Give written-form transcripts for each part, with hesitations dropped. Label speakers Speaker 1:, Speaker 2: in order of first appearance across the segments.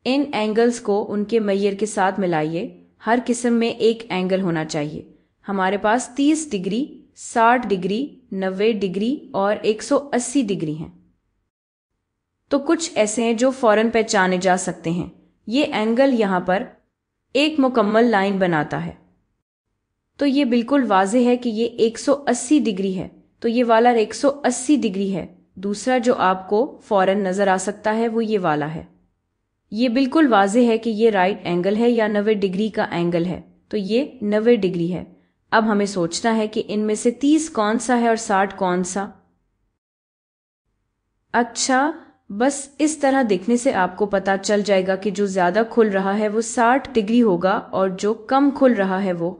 Speaker 1: इन angles को उनके मैयर के साथ मिलाइए। हर किस्म में एक एंगल होना चाहिए। हमारे पास 30 डिग्री, 60 डिग्री, 90 डिग्री और 180 डिग्री हैं। तो कुछ ऐसे हैं जो फौरन पहचाने जा सकते हैं। ये एंगल यहाँ पर एक मुकम्मल लाइन बनाता है, तो ये बिल्कुल वाज़ेह है कि ये 180 डिग्री है, तो ये वाला 180 डिग्री है। दूसरा जो आपको फौरन नज़र आ सकता है वो ये वाला है। ये बिल्कुल वाज़ेह है कि ये राइट एंगल है या 90 डिग्री का एंगल है, तो ये 90 डिग्री है। अब हमें सोचना है कि इनमें से 30 कौन सा है और 60 कौन सा। अच्छा, बस इस तरह देखने से आपको पता चल जाएगा कि जो ज़्यादा खुल रहा है वो 60 डिग्री होगा और जो कम खुल रहा है वो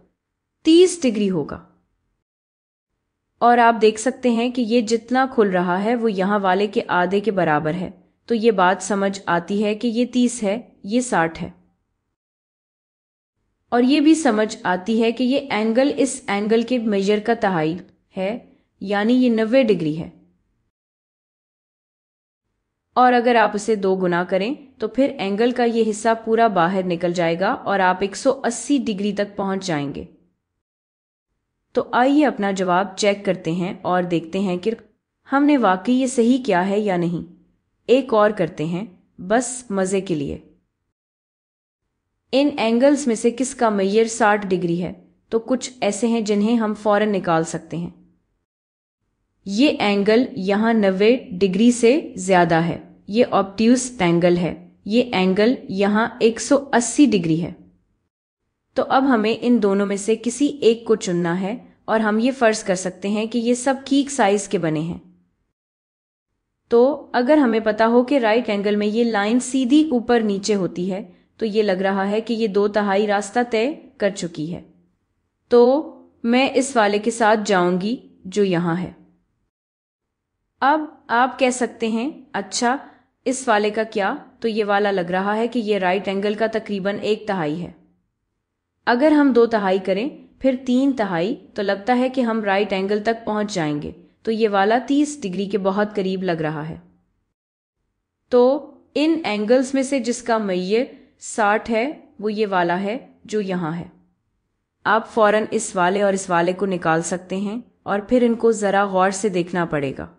Speaker 1: 30 डिग्री होगा। और आप देख सकते हैं कि ये जितना खुल रहा है वो यहाँ वाले के आधे के बराबर है, तो ये बात समझ आती है कि ये 30 है, ये 60 है। और ये भी समझ आती है कि ये एंगल इस एंगल के मेजर का तिहाई है, यानी ये 90 डिग्री है। और अगर आप उसे 2 गुना करें तो फिर एंगल का ये हिस्सा पूरा बाहर निकल जाएगा और आप 180 डिग्री तक पहुंच जाएंगे। तो आइए अपना जवाब चेक करते हैं और देखते हैं कि हमने वाकई ये सही किया है या नहीं। एक और करते हैं, बस मज़े के लिए। इन एंगल्स में से किसका मेजर 60 डिग्री है? तो कुछ ऐसे हैं जिन्हें हम फौरन निकाल सकते हैं। ये एंगल यहाँ 90 डिग्री से ज़्यादा है, ये ऑब्ट्यूस एंगल है। ये एंगल यहाँ 180 डिग्री है। तो अब हमें इन दोनों में से किसी एक को चुनना है और हम ये फर्ज कर सकते हैं कि ये सब ठीक साइज के बने हैं। तो अगर हमें पता हो कि राइट एंगल में ये लाइन सीधी ऊपर नीचे होती है, तो ये लग रहा है कि ये 2/3 रास्ता तय कर चुकी है। तो मैं इस वाले के साथ जाऊंगी जो यहाँ है। अब आप कह सकते हैं, अच्छा इस वाले का क्या? तो ये वाला लग रहा है कि ये राइट एंगल का तकरीबन 1/3 है। अगर हम 2/3 करें फिर 3/3, तो लगता है कि हम राइट एंगल तक पहुंच जाएंगे। तो ये वाला 30 डिग्री के बहुत करीब लग रहा है। तो इन एंगल्स में से जिसका मेजर 60 है वो ये वाला है जो यहाँ है। आप फौरन इस वाले और इस वाले को निकाल सकते हैं और फिर इनको ज़रा गौर से देखना पड़ेगा।